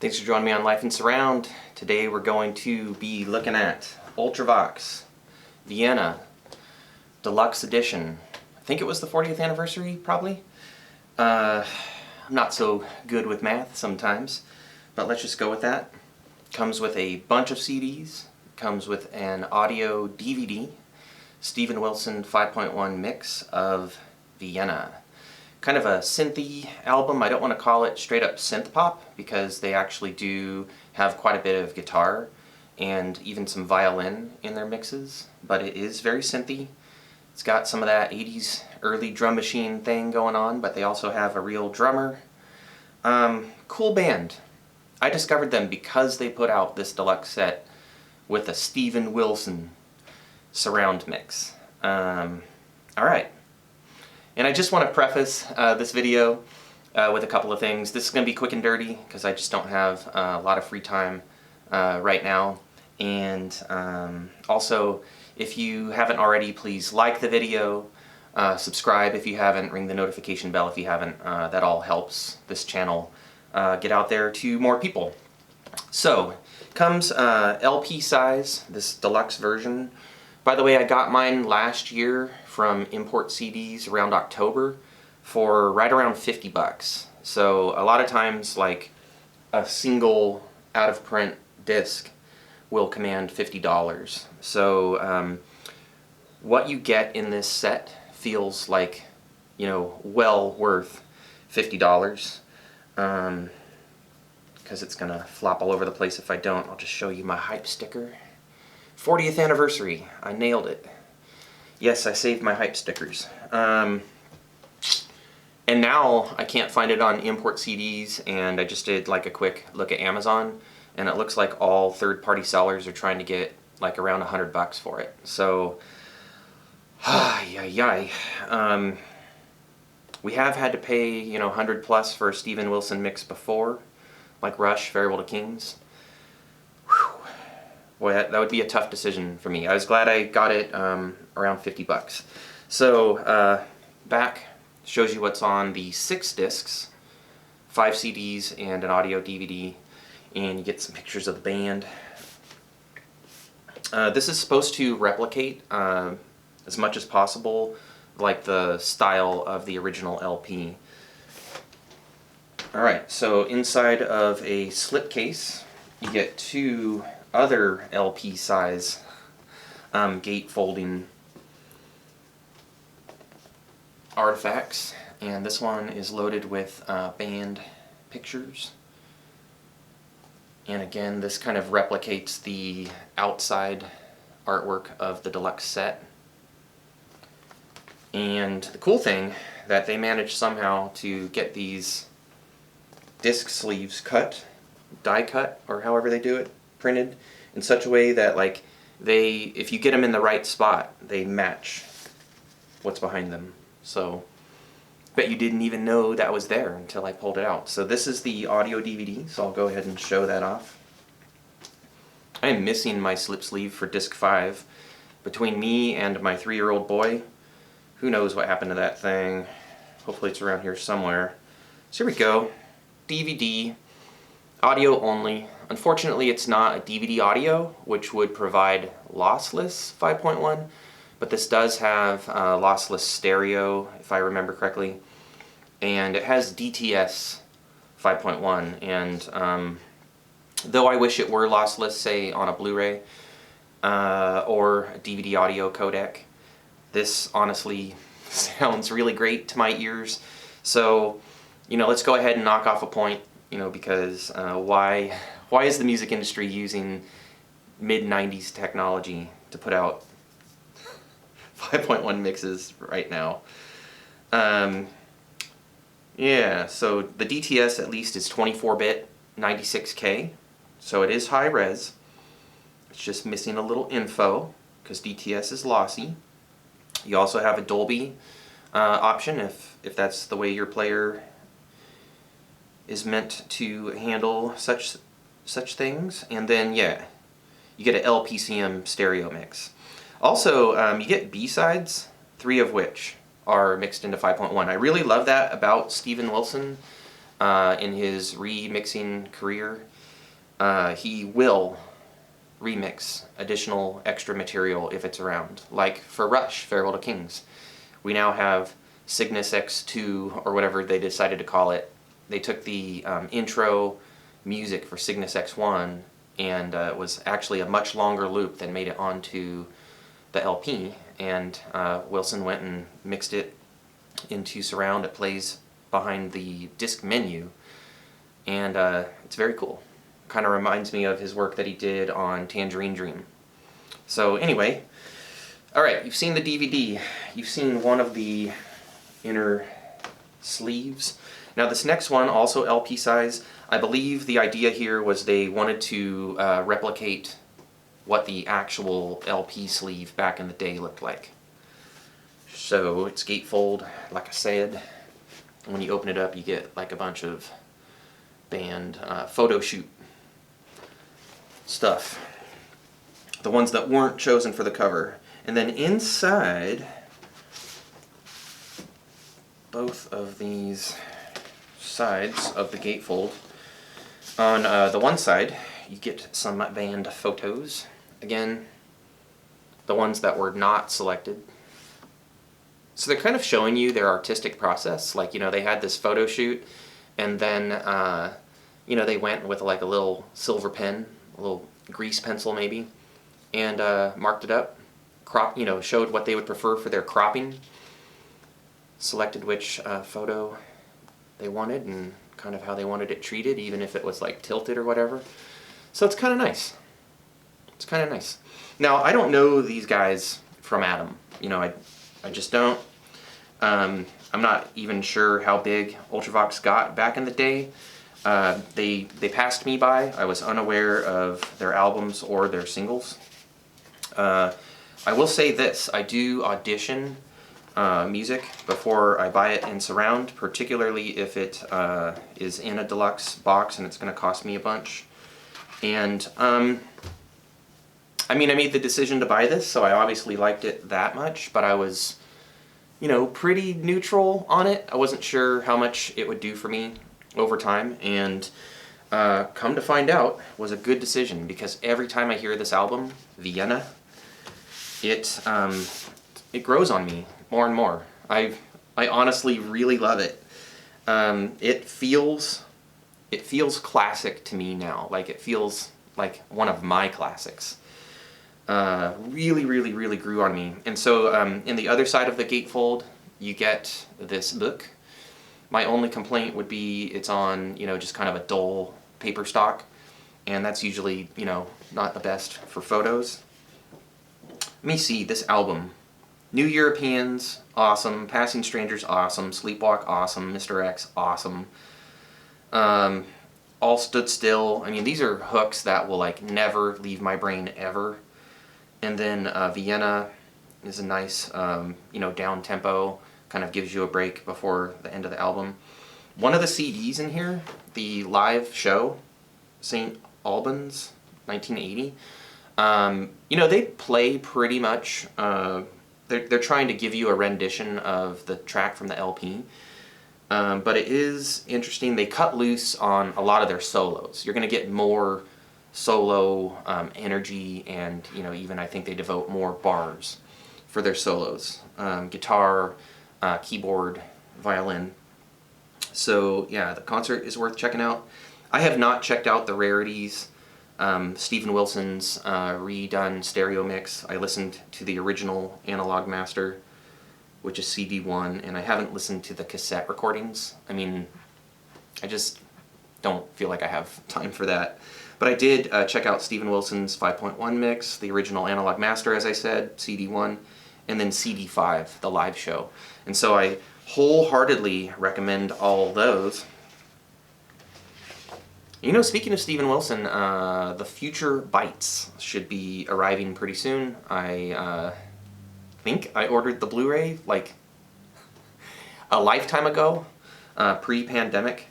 Thanks for joining me on Life in Surround. Today we're going to be looking at Ultravox Vienna Deluxe Edition. I think it was the 40th anniversary, probably. I'm not so good with math sometimes, but let's just go with that. Comes with a bunch of CDs, comes with an audio DVD, Steven Wilson 5.1 mix of Vienna. Kind of a synthy album. I don't want to call it straight up synth pop because they actually do have quite a bit of guitar and even some violin in their mixes, but it is very synthy. It's got some of that 80s early drum machine thing going on, but they also have a real drummer. Cool band. I discovered them because they put out this deluxe set with a Steven Wilson surround mix. Alright. And I just want to preface this video with a couple of things. This is going to be quick and dirty because I just don't have a lot of free time right now. And also, if you haven't already, please like the video, subscribe if you haven't, ring the notification bell if you haven't. That all helps this channel get out there to more people. So, comes LP size, this deluxe version. By the way, I got mine last year from Import CDs around October for right around 50 bucks. So a lot of times, like, a single out-of-print disc will command $50. So what you get in this set feels like, you know, well worth $50. Because it's gonna flop all over the place if I don't. I'll just show you my hype sticker. 40th anniversary. I nailed it. Yes, I saved my hype stickers. And now I can't find it on import CDs, and I just did like a quick look at Amazon, and it looks like all third-party sellers are trying to get like around 100 bucks for it. So, we have had to pay, you know, 100 plus for a Steven Wilson mix before, like Rush, Farewell to Kings. Boy, that would be a tough decision for me. I was glad I got it around 50 bucks. So, back shows you what's on the 6 discs, 5 CDs, and an audio DVD, and you get some pictures of the band. This is supposed to replicate as much as possible like the style of the original LP. Alright, so inside of a slipcase, you get 2 other LP size gate folding artifacts, and this one is loaded with band pictures. And again, this kind of replicates the outside artwork of the deluxe set. And the cool thing that they managed somehow to get these disc sleeves cut, die cut, or however they do it, printed in such a way that, like, if you get them in the right spot, they match what's behind them. So, bet you didn't even know that was there until I pulled it out. So this is the audio DVD, so I'll go ahead and show that off. I am missing my slip sleeve for disc 5. Between me and my 3-year-old boy, who knows what happened to that thing. Hopefully it's around here somewhere. So here we go. DVD, audio only. Unfortunately, it's not a DVD audio, which would provide lossless 5.1, but this does have lossless stereo, if I remember correctly, and it has DTS 5.1, and though I wish it were lossless, say on a Blu-ray or a DVD audio codec, this honestly sounds really great to my ears. So, you know, let's go ahead and knock off a point, you know, because why is the music industry using mid-90s technology to put out 5.1 mixes right now? Yeah, so the DTS at least is 24-bit 96K, so it is high res. It's just missing a little info because DTS is lossy. You also have a Dolby option if that's the way your player is meant to handle such things. And then, yeah, you get an LPCM stereo mix. Also, you get B-sides, 3 of which are mixed into 5.1. I really love that about Steven Wilson. in his remixing career, he will remix additional extra material if it's around. Like for Rush, Farewell to Kings, we now have Cygnus X2, or whatever they decided to call it. They took the intro music for Cygnus X1, and it was actually a much longer loop than made it onto the LP, and Wilson went and mixed it into surround. It plays behind the disc menu, and it's very cool. Kind of reminds me of his work that he did on Tangerine Dream. So anyway, alright, you've seen the DVD. You've seen one of the inner sleeves. Now this next one, also LP size, I believe the idea here was they wanted to replicate what the actual LP sleeve back in the day looked like. So it's gatefold, like I said. When you open it up, you get like a bunch of band photo shoot stuff. The ones that weren't chosen for the cover. And then inside both of these sides of the gatefold, on the one side you get some band photos. Again, the ones that were not selected. So they're kind of showing you their artistic process. Like, you know, they had this photo shoot, and then you know, they went with like a little silver pen, a little grease pencil maybe, and marked it up, you know, showed what they would prefer for their cropping, selected which photo they wanted and kind of how they wanted it treated, even if it was like tilted or whatever. So it's kind of nice. It's kind of nice. Now, I don't know these guys from Adam. You know, I just don't. I'm not even sure how big Ultravox got back in the day. They passed me by. I was unaware of their albums or their singles. I will say this, I do audition music before I buy it in surround, particularly if it is in a deluxe box and it's going to cost me a bunch. And I mean, I made the decision to buy this, so I obviously liked it that much, but I was, you know, pretty neutral on it. I wasn't sure how much it would do for me over time, and come to find out, was a good decision, because every time I hear this album, Vienna, it grows on me more and more. I honestly really love it. It feels classic to me now. Like, it feels like one of my classics. Really, really, really grew on me. And so in the other side of the gatefold, you get this book. My only complaint would be it's on, you know, just kind of a dull paper stock, and that's usually, you know, not the best for photos. Let me see this album. New Europeans, awesome. Passing Strangers, awesome. Sleepwalk, awesome. Mr. X, awesome. All Stood Still. I mean, these are hooks that will like never leave my brain ever. And then Vienna is a nice, you know, down tempo, kind of gives you a break before the end of the album. One of the CDs in here, the live show, St. Albans, 1980. You know, they play pretty much. They're trying to give you a rendition of the track from the LP. But it is interesting. They cut loose on a lot of their solos. You're going to get more solo energy, and, you know, even I think they devote more bars for their solos. Guitar, keyboard, violin. So yeah, the concert is worth checking out. I have not checked out the rarities. Steven Wilson's redone stereo mix. I listened to the original analog master, which is CD1, and I haven't listened to the cassette recordings. I mean, I just don't feel like I have time for that. But I did check out Steven Wilson's 5.1 mix, the original analog master, as I said, CD1, and then CD5, the live show. And so I wholeheartedly recommend all those. You know, speaking of Steven Wilson, the Future Bites should be arriving pretty soon. I think I ordered the Blu-ray like a lifetime ago, pre-pandemic.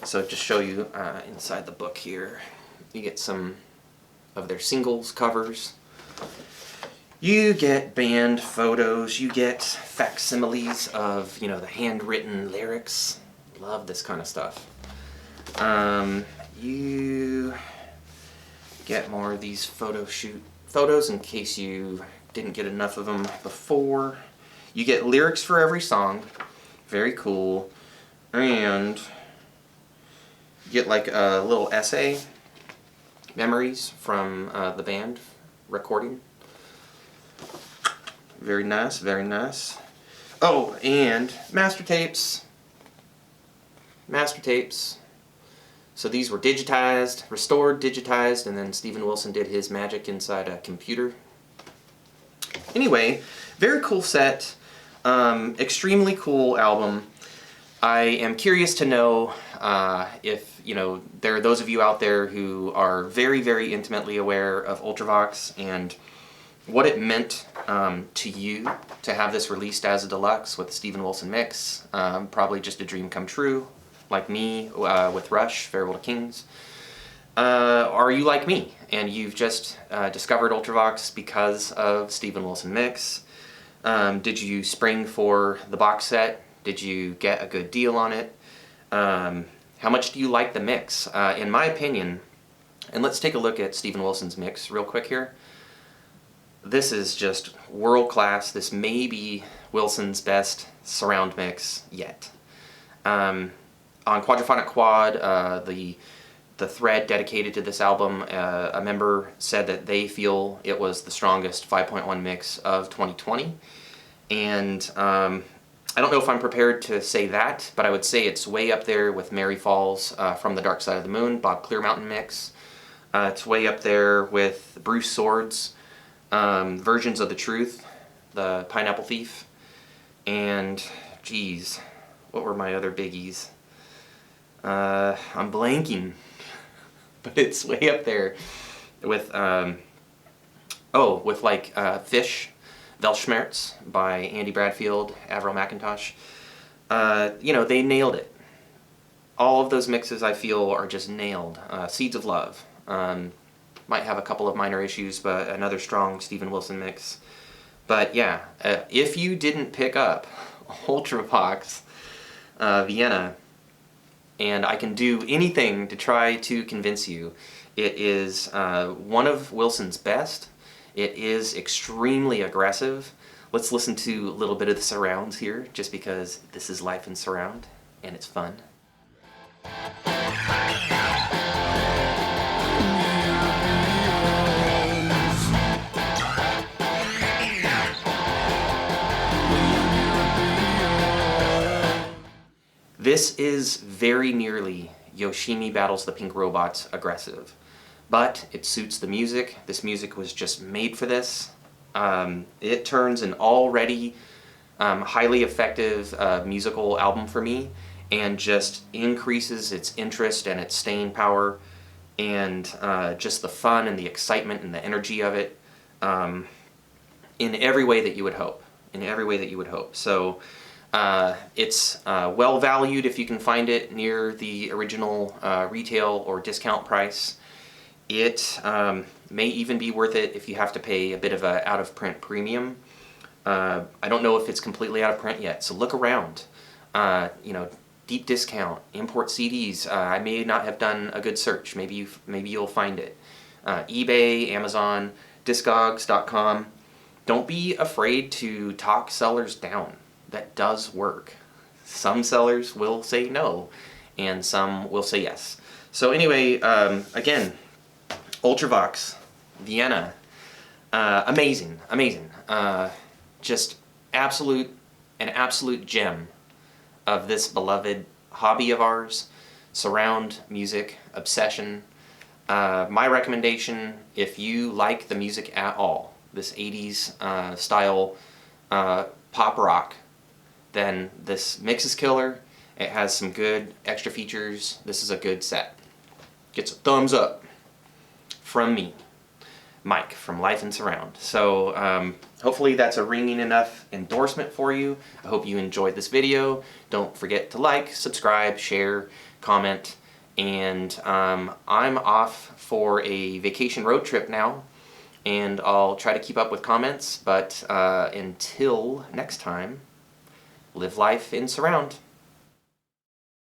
So just show you inside the book here, you get some of their singles covers. You get band photos, you get facsimiles of, you know, the handwritten lyrics. Love this kind of stuff. You get more of these photos in case you didn't get enough of them before. You get lyrics for every song. Very cool. And you get like a little essay, memories from the band recording. Very nice, very nice. Oh, and master tapes. Master tapes. So these were digitized, restored, digitized, and then Steven Wilson did his magic inside a computer. Anyway, very cool set. Extremely cool album. I am curious to know if, you know, there are those of you out there who are very, very intimately aware of Ultravox and what it meant to you to have this released as a deluxe with the Steven Wilson mix. Probably just a dream come true, like me with Rush, Farewell to Kings. Are you like me and you've just discovered Ultravox because of Steven Wilson mix? Did you spring for the box set? Did you get a good deal on it? How much do you like the mix? In my opinion, and let's take a look at Steven Wilson's mix real quick here. This is just world class. This may be Wilson's best surround mix yet. On Quadraphonic Quad, the thread dedicated to this album, a member said that they feel it was the strongest 5.1 mix of 2020. And I don't know if I'm prepared to say that, but I would say it's way up there with Mary Falls from the Dark Side of the Moon, Bob Clearmountain mix. It's way up there with Bruce Sword's Versions of the Truth, the Pineapple Thief, and geez, what were my other biggies? I'm blanking, but it's way up there with with like Fish, Weltschmerz by Andy Bradfield, Avril McIntosh. You know, they nailed it. All of those mixes I feel are just nailed. Seeds of Love. Might have a couple of minor issues, but another strong Steven Wilson mix. But yeah, if you didn't pick up Ultravox Vienna, and I can do anything to try to convince you, it is one of Wilson's best. It is extremely aggressive. Let's listen to a little bit of the surrounds here, just because this is life in surround, and it's fun. This is very nearly Yoshimi Battles the Pink Robots aggressive, but it suits the music. This music was just made for this. It turns an already highly effective musical album for me and just increases its interest and its staying power and just the fun and the excitement and the energy of it in every way that you would hope. In every way that you would hope. So it's well valued if you can find it near the original retail or discount price. It may even be worth it if you have to pay a bit of a out-of-print premium. I don't know if it's completely out of print yet, so look around. You know, deep discount, import CDs. I may not have done a good search. Maybe you'll find it. eBay, Amazon, Discogs.com. Don't be afraid to talk sellers down. That does work. Some sellers will say no, and some will say yes. So anyway, again, Ultravox, Vienna, amazing, amazing. Just an absolute gem of this beloved hobby of ours, surround music, obsession. My recommendation, if you like the music at all, this 80s style pop rock, then this mix is killer. It has some good extra features. This is a good set. Gets a thumbs up from me, Mike, from Life in Surround. So hopefully that's a ringing enough endorsement for you. I hope you enjoyed this video. Don't forget to like, subscribe, share, comment, and I'm off for a vacation road trip now, and I'll try to keep up with comments, but until next time, live life in surround.